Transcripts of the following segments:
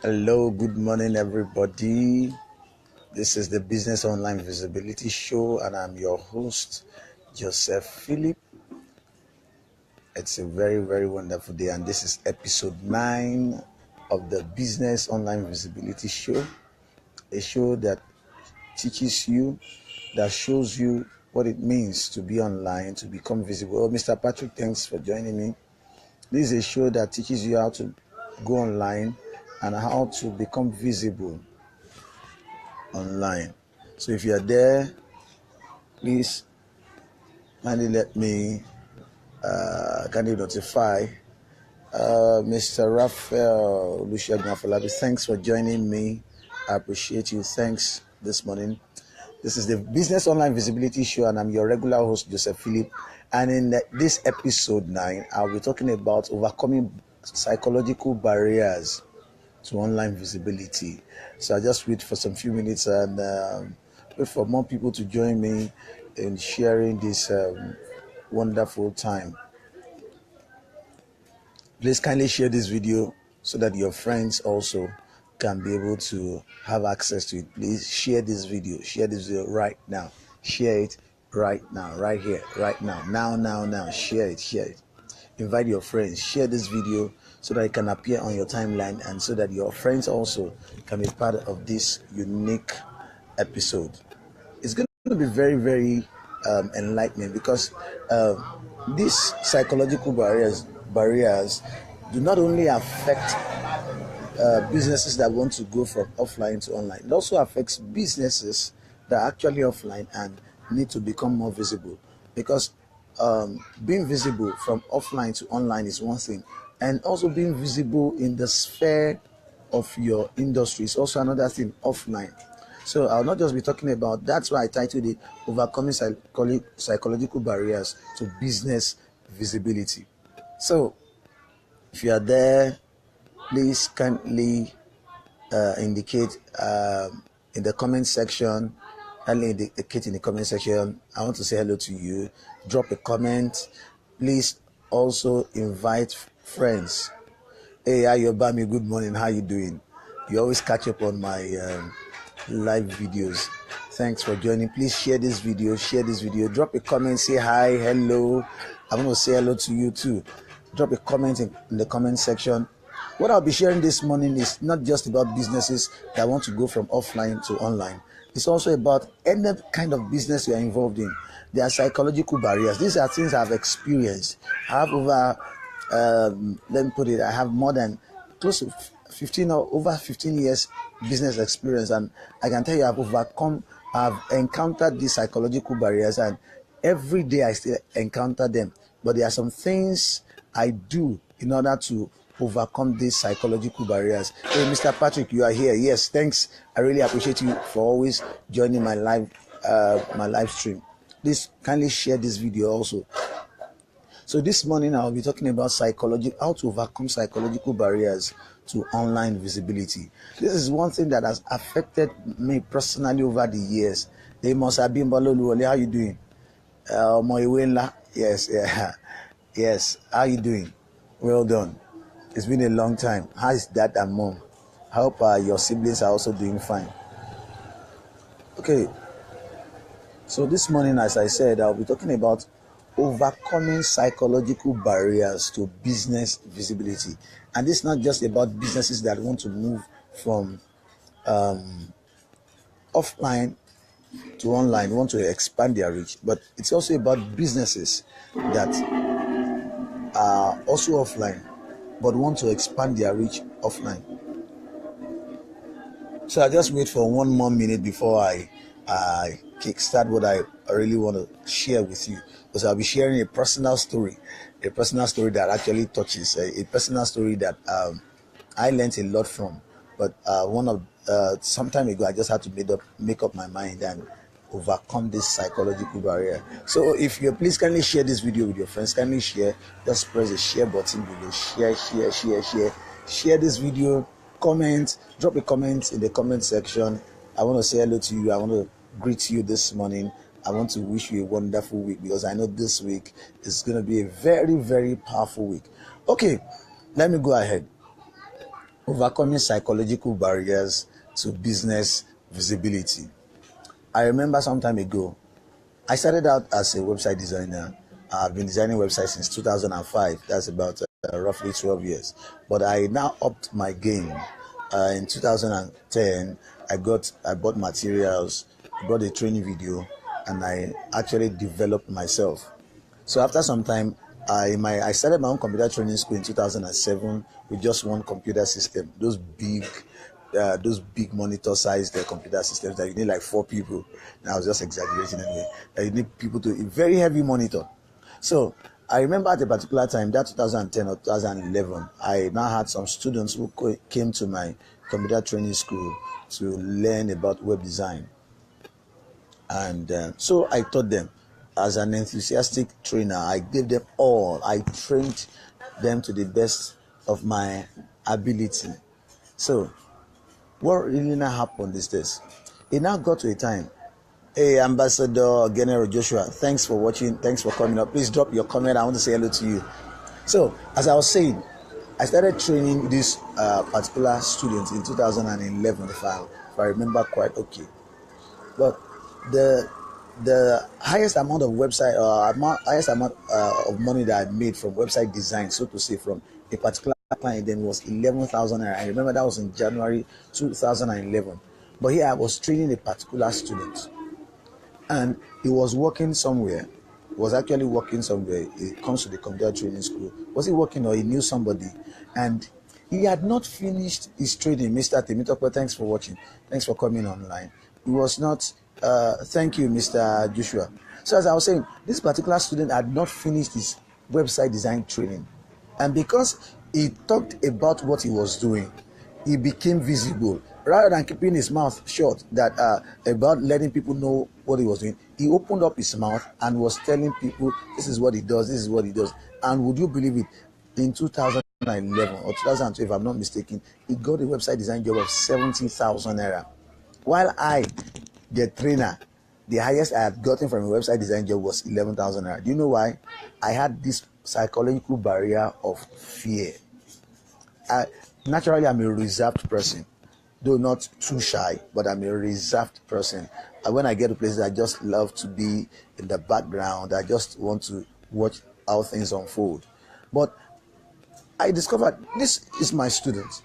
Hello, good morning, everybody. This is the Business Online Visibility Show, and I'm your host, Joseph Philip. It's a very, very wonderful day, and this is episode 9 of the Business Online Visibility Show, a show that teaches you, that shows you what it means to be online, to become visible. Oh, Mr. Patrick, thanks for joining me. This is a show that teaches you how to go online and how to become visible online. So if you're there, please kindly let me kindly notify Mr. Raphael Olusegun Afolabi. Thanks for joining me. I appreciate you. Thanks this morning. This is the Business Online Visibility Show, and I'm your regular host, Joseph Philip. And in this episode 9, I'll be talking about overcoming psychological barriers to online visibility. So I just wait for some few minutes and wait for more people to join me in sharing this wonderful time. Please kindly share this video so that your friends also can be able to have access to it. Please share this video. Share this video right now. Share it right now, right here, right now. Now. Share it. Invite your friends. Share this video so that it can appear on your timeline and so that your friends also can be part of this unique episode. It's going to be very, very enlightening because these psychological barriers do not only affect businesses that want to go from offline to online. It also affects businesses that are actually offline and need to become more visible, because being visible from offline to online is one thing, and also being visible in the sphere of your industry is also another thing offline. So I'll not just be talking about, that's why I titled it Overcoming Psychological Barriers to Business Visibility. So if you are there, please kindly indicate in the comment section. Kindly indicate in the comment section. I want to say hello to you. Drop a comment. Please also invite friends. Hey, Ayobami, good morning. How you doing? You always catch up on my live videos. Thanks for joining. Please share this video. Drop a comment. Say hi, hello. I'm going to say hello to you too. Drop a comment in the comment section. What I'll be sharing this morning is not just about businesses that want to go from offline to online. It's also about any kind of business you are involved in. There are psychological barriers. These are things I've experienced. I have over, let me put it, I have more than close to 15 or over 15 years business experience, and I can tell you I've encountered these psychological barriers, and every day I still encounter them. But there are some things I do in order to overcome these psychological barriers. Hey, Mr. Patrick, you are here. Yes, thanks. I really appreciate you for always joining my live stream. Please kindly share this video also. So this morning I'll be talking about how to overcome psychological barriers to online visibility. This is one thing that has affected me personally over the years. They must have been Baloluwole. How you doing? Yes, yeah. Yes. How you doing? Well done. It's been a long time. How is dad and mom? I hope your siblings are also doing fine. Okay. So this morning, as I said, I'll be talking about overcoming psychological barriers to business visibility. And this is not just about businesses that want to move from offline to online, want to expand their reach, but it's also about businesses that are also offline but want to expand their reach offline. So I just wait for one more minute before I kickstart what I really want to share with you, because I'll be sharing a personal story that actually touches a personal story that I learned a lot from. But some time ago, I just had to make up my mind and overcome this psychological barrier. So if you please kindly share this video with your friends, kindly share. Just press the share button below. Share this video. Comment, drop a comment in the comment section. I want to say hello to you. I want to greet you this morning. I want to wish you a wonderful week, because I know this week is going to be a very, very powerful week. Okay, let me go ahead. Overcoming psychological barriers to business visibility. I remember some time ago, I started out as a website designer. I've been designing websites since 2005. That's about roughly 12 years. But I now upped my game. In 2010, I bought materials, I bought a training video, and I actually developed myself. So after some time, I started my own computer training school in 2007 with just one computer system. Those big monitor sized computer systems that you need like 4 people. And I was just exaggerating anyway. You need people to a very heavy monitor. So I remember at a particular time, that 2010 or 2011, I now had some students who came to my computer training school to learn about web design. And so I taught them. As an enthusiastic trainer, I gave them all. I trained them to the best of my ability. So what really now happened is this. It now got to a time. Hey, Ambassador General Joshua, thanks for watching. Thanks for coming up. Please drop your comment. I want to say hello to you. So, as I was saying, I started training this particular student in 2011, if I remember quite okay. But the highest amount of website highest amount of money that I made from website design, so to say, from a particular client then was 11,000 naira. I remember that was in January 2011. But here I was training a particular student, and he was working somewhere. He was actually working somewhere. He comes to the computer training school. Was he working, or he knew somebody? And he had not finished his training. Mr. Temitope, thanks for watching. Thanks for coming online. He was not. Thank you, Mr. Joshua. So as I was saying, this particular student had not finished his website design training, and because he talked about what he was doing, he became visible. Rather than keeping his mouth shut about letting people know what he was doing, he opened up his mouth and was telling people, this is what he does, this is what he does. And would you believe it, in 2011 or 2012, if I'm not mistaken, he got a website design job of 70,000 naira, while I, the trainer, the highest I had gotten from a website design job was 11,000 naira. Do you know why? I had this psychological barrier of fear. Naturally, I'm a reserved person, though not too shy, but I'm a reserved person. And when I get to places, I just love to be in the background. I just want to watch how things unfold. But I discovered this is my student,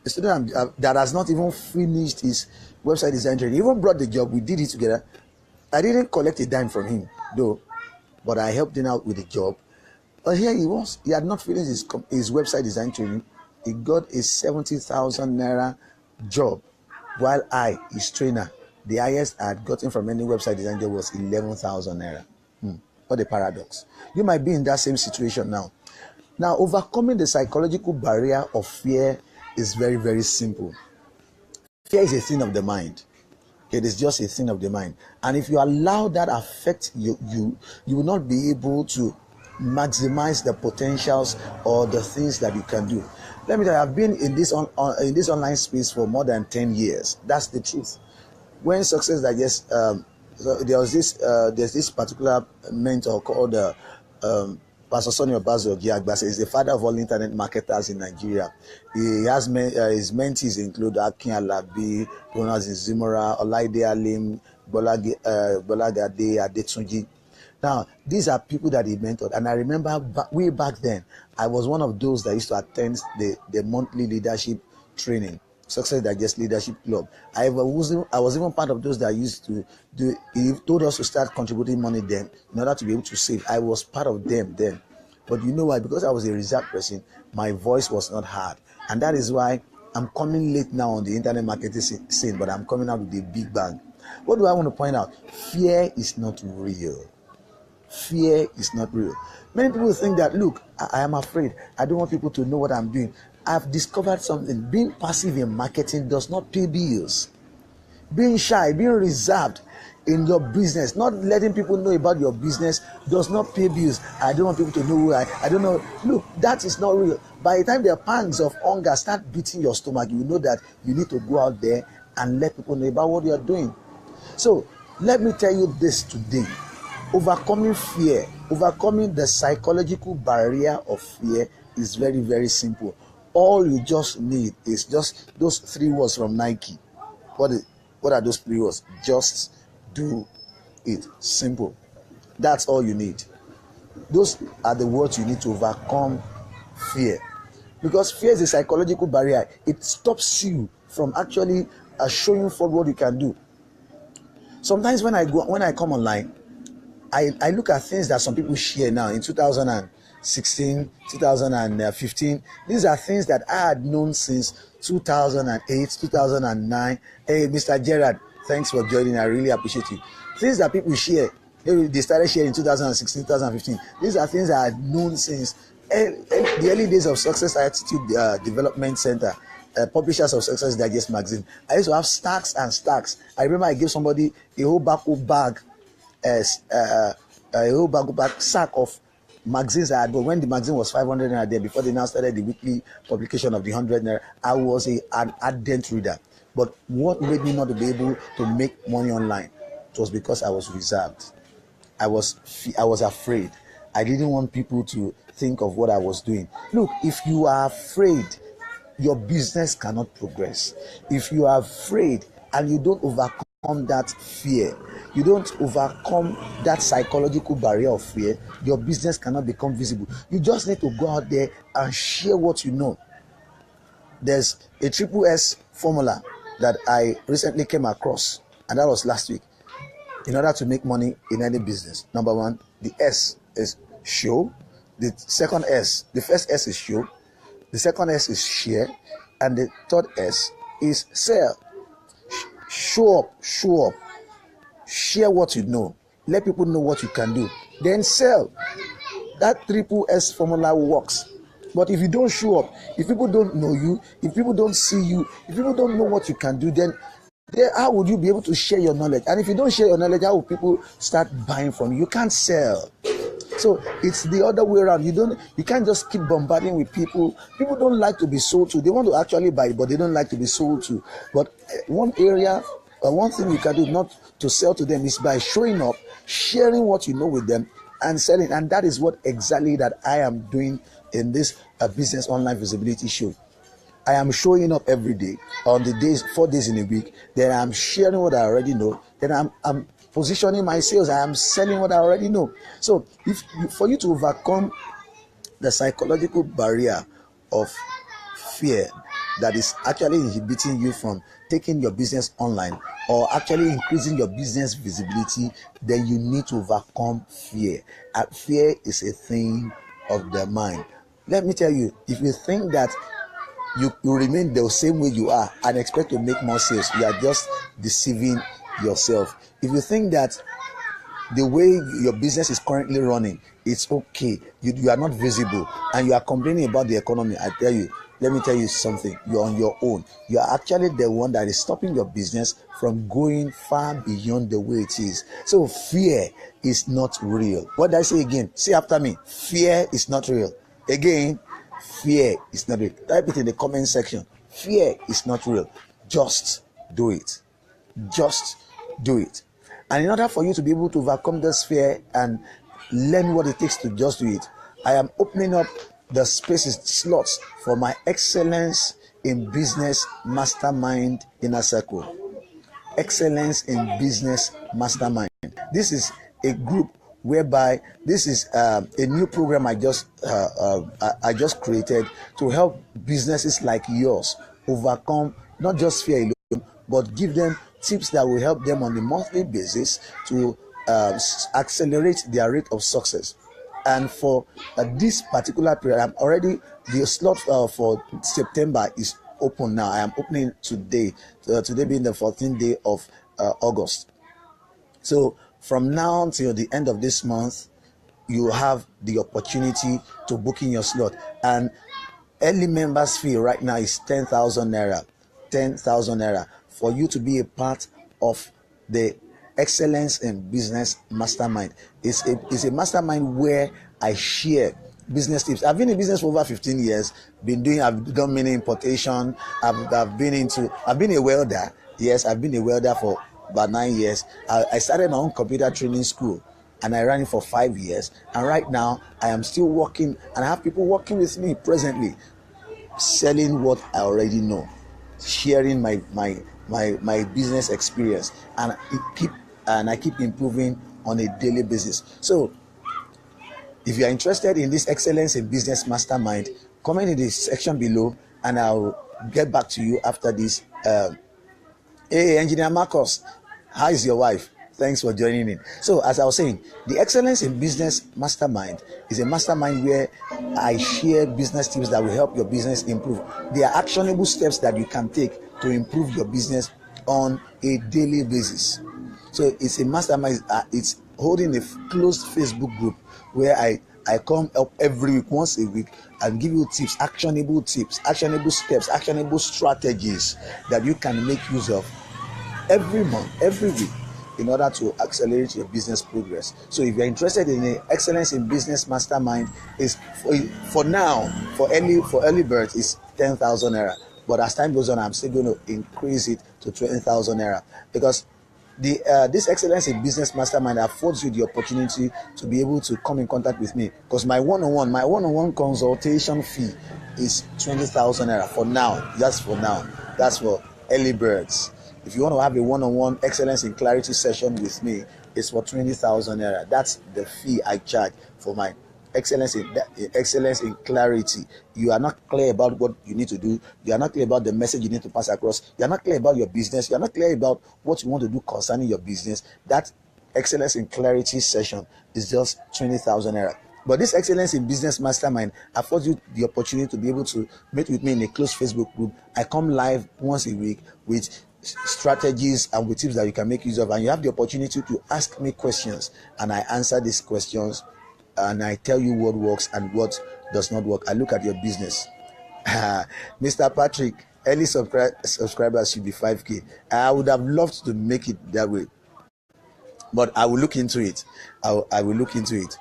a student that has not even finished his website design training. He even brought the job. We did it together. I didn't collect a dime from him, though, but I helped him out with the job. But here he was. He had not finished his website design training. He got a 70,000 naira job, while I, his trainer, the highest I had gotten from any website design job was 11,000 naira. What a paradox. You might be in that same situation now. Now, overcoming the psychological barrier of fear is very, very simple. Fear is a thing of the mind. It is just a thing of the mind. And if you allow that affect you will not be able to maximize the potentials or the things that you can do. Let me tell you, I've been in this online space for more than 10 years. That's the truth. When success digest, so there's this particular mentor called Pastor Sonny Obazo Giagbase. Is the father of all internet marketers in Nigeria. He has his mentees include Akin Alabi, Jonas Zimora, Olaide Alim, Bolagade Adetunji. Now, these are people that he mentored, and I remember way back then, I was one of those that used to attend the monthly leadership training, Success Digest Leadership Club. I was even part of those that used to do. He told us to start contributing money then in order to be able to save. I was part of them then, but you know why? Because I was a reserved person, my voice was not heard, and that is why I'm coming late now on the internet marketing scene, but I'm coming out with a big bang. What do I want to point out? Fear is not real. Fear is not real. Many people think that, look, I am afraid. I don't want people to know what I'm doing. I've discovered something. Being passive in marketing does not pay bills. Being shy, being reserved in your business, not letting people know about your business does not pay bills. I don't want people to know who I don't know. Look, that is not real. By the time the pangs of hunger start beating your stomach, you know that you need to go out there and let people know about what you're doing. So let me tell you this today. Overcoming fear, overcoming the psychological barrier of fear is very, very simple. All you just need is just those 3 words from Nike. What are those 3 words? Just do it. Simple. That's all you need. Those are the words you need to overcome fear. Because fear is a psychological barrier. It stops you from actually showing forward what you can do. Sometimes when I come online, I look at things that some people share now in 2016, 2015. These are things that I had known since 2008, 2009. Hey, Mr. Gerard, thanks for joining. I really appreciate you. Things that people share, they started sharing in 2016, 2015. These are things I had known since the early days of Success Attitude Development Center. Publishers of Success Digest magazine. I used to have stacks and stacks. I remember I gave somebody a whole bag sack of magazines I had, but when the magazine was 500 naira there, before they now started the weekly publication of the 100 naira, I was an ardent reader. But what made me not to be able to make money online? It was because I was reserved. I was afraid. I didn't want people to think of what I was doing. Look, if you are afraid, your business cannot progress. If you are afraid and you don't overcome that fear, you don't overcome that psychological barrier of fear, your business cannot become visible. You just need to go out there and share what you know. There's a triple S formula that I recently came across, and that was last week. In order to make money in any business, number one, the S is show. The first S is show. The second S is share, and the third S is sell. Show up, share what you know, let people know what you can do, then sell. That triple S formula works. But if you don't show up, if people don't know you, if people don't see you, if people don't know what you can do, then how would you be able to share your knowledge? And if you don't share your knowledge, how will people start buying from you? You can't sell. So it's the other way around. You can't just keep bombarding with people. People don't like to be sold to. They want to actually buy, but they don't like to be sold to. But one thing you can do not to sell to them is by showing up, sharing what you know with them, and selling. And that is what exactly that I am doing in this business online visibility show. I am showing up every day on the days, 4 days in a week. Then I'm sharing what I already know. Then I'm positioning my sales. I am selling what I already know. So for you to overcome the psychological barrier of fear that is actually inhibiting you from taking your business online or actually increasing your business visibility, then you need to overcome fear. And fear is a thing of the mind. Let me tell you, if you think that you remain the same way you are and expect to make more sales, you are just deceiving yourself. If you think that the way your business is currently running, it's okay, you are not visible, and you are complaining about the economy, let me tell you something. You're on your own. You are actually the one that is stopping your business from going far beyond the way it is. So fear is not real. What did I say again? Say after me. Fear is not real. Again, fear is not real. Type it in the comment section. Fear is not real. Just do it. Just do it. And in order for you to be able to overcome this fear and learn what it takes to just do it, I am opening up the slots for my Excellence in Business Mastermind Inner Circle. Excellence in Business Mastermind. This is a group whereby this is a new program I just created to help businesses like yours overcome not just fear alone, but give them tips that will help them on a monthly basis to accelerate their rate of success. And for this particular period, the slot for September is open now. I am opening today being the 14th day of August. So from now till the end of this month, you have the opportunity to book in your slot. And early members fee right now is 10,000 naira. 10,000 naira for you to be a part of the Excellence in Business Mastermind. It's a mastermind where I share business tips. I've been in business for over 15 years. I've done many importation. I've been a welder. Yes, I've been a welder for about 9 years. I started my own computer training school, and I ran it for 5 years. And right now, I am still working, and I have people working with me presently. selling what I already know, sharing my business experience, and I keep improving on a daily basis. So if you are interested in this Excellence in Business Mastermind, comment in the section below and I'll get back to you after this. Hey, Engineer Marcus, how is your wife? Thanks for joining in. So, as I was saying, the Excellence in Business Mastermind is a mastermind where I share business tips that will help your business improve. There are actionable steps that you can take to improve your business on a daily basis. So, it's a mastermind. It's holding a closed Facebook group where I come up every week, once a week, and give you tips, actionable steps, actionable strategies that you can make use of every month, every week, in order to accelerate your business progress. So if you're interested in the Excellence in Business Mastermind, is for now, for early birds is 10,000 naira. But as time goes on, I'm still going to increase it to 20,000 naira, because this Excellence in Business Mastermind affords you the opportunity to be able to come in contact with me, because my one-on-one consultation fee is 20,000 naira for now. Just for now, that's for early birds. If you want to have a one-on-one Excellence in Clarity session with me, it's for 20,000 naira. That's the fee I charge for my excellence in clarity. You are not clear about what you need to do. You are not clear about the message you need to pass across. You are not clear about your business. You are not clear about what you want to do concerning your business. That Excellence in Clarity session is just 20,000 naira. But this Excellence in Business Mastermind affords you the opportunity to be able to meet with me in a closed Facebook group. I come live once a week with strategies and with tips that you can make use of, and you have the opportunity to ask me questions, and I answer these questions, and I tell you what works and what does not work. I look at your business. Mr. Patrick, early subscribers should be 5K. I would have loved to make it that way, but I will look into it. I will look into it.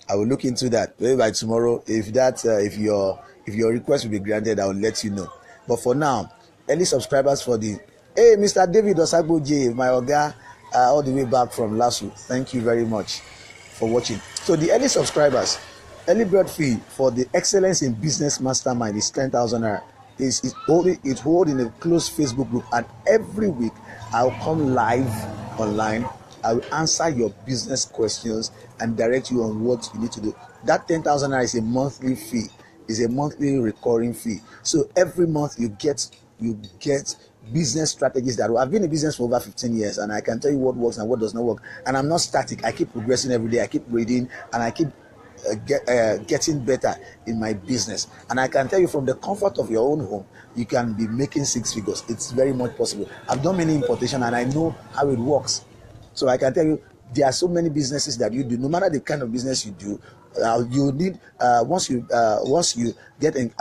I will look into that. Maybe by tomorrow, if your request will be granted, I will let you know. But for now, early subscribers for the Mr. David Osagbo J, my Oga, all the way back from Lasso. Thank you very much for watching. So the early subscribers, early bird fee for the Excellence in Business Mastermind is 10,000 naira. It's hold in a closed Facebook group, and every week I'll come live online. I will answer your business questions and direct you on what you need to do. That 10,000 naira is a monthly fee, is a monthly recurring fee. So every month you get business strategies that I've been in business for over 15 years, and I can tell you what works and what does not work. And I'm not static. I keep progressing every day. I keep reading, and I keep getting better in my business. And I can tell you, from the comfort of your own home, you can be making 6 figures. It's very much possible. I've done many importation, and I know how it works. So I can tell you, there are so many businesses that you do. No matter the kind of business you do, you need once you get in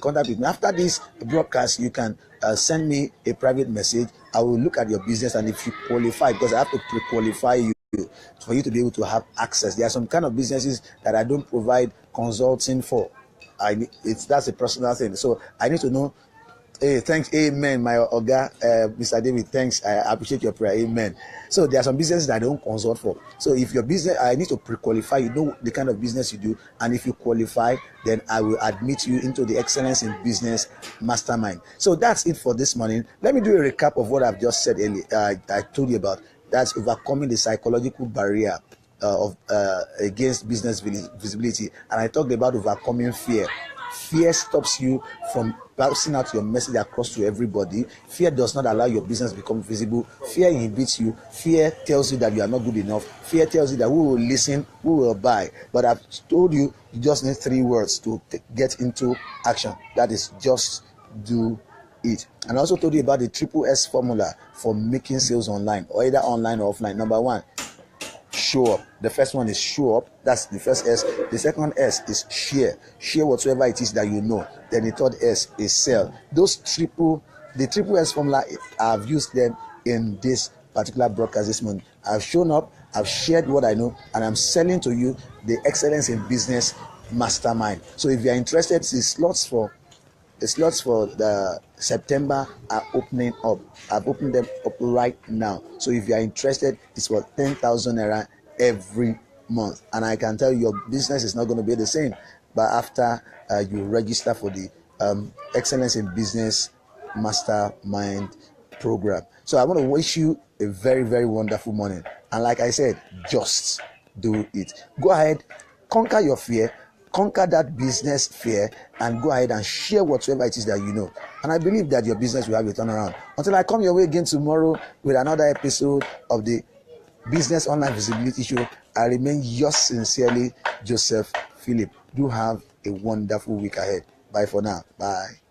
contact with me after this broadcast, you can send me a private message. I will look at your business, and if you qualify, because I have to pre-qualify you for you to be able to have access. There are some kind of businesses that I don't provide consulting for. That's a personal thing. So I need to know. Hey, thanks, amen, my Oga, Mr. David, thanks, I appreciate your prayer, amen. So there are some businesses that I don't consult for. So if your business, I need to pre-qualify, you know the kind of business you do, and if you qualify, then I will admit you into the Excellence in Business Mastermind. So that's it for this morning. Let me do a recap of what I've just said earlier. I told you about. That's overcoming the psychological barrier against business visibility, and I talked about overcoming fear. Fear stops you from passing out your message across to everybody. Fear does not allow your business to become visible. Fear inhibits you. Fear tells you that you are not good enough. Fear tells you that who will listen, who will buy. But I've told you, you just need 3 words to get into action. That is, just do it. And I also told you about the triple S formula for making sales online, or either online or offline. Number 1, show up. The first one is show up. That's the first S. The second S is share. Share whatsoever it is that you know. Then the third S is sell. The triple S formula, I've used them in this particular broadcast this month. I've shown up, I've shared what I know, and I'm selling to you the Excellence in Business Mastermind. So if you are interested, the slots for the September are opening up. I've opened them up right now. So if you are interested, it's for 10,000 naira every month. And I can tell you, your business is not going to be the same. But after you register for the Excellence in Business Mastermind program. So I want to wish you a very, very wonderful morning. And like I said, just do it. Go ahead, conquer your fear, conquer that business fear, and go ahead and share whatsoever it is that you know. And I believe that your business will have a turnaround. Until I come your way again tomorrow with another episode of the Business Online Visibility Show, I remain yours sincerely, Joseph Philip. Do have a wonderful week ahead. Bye for now. Bye.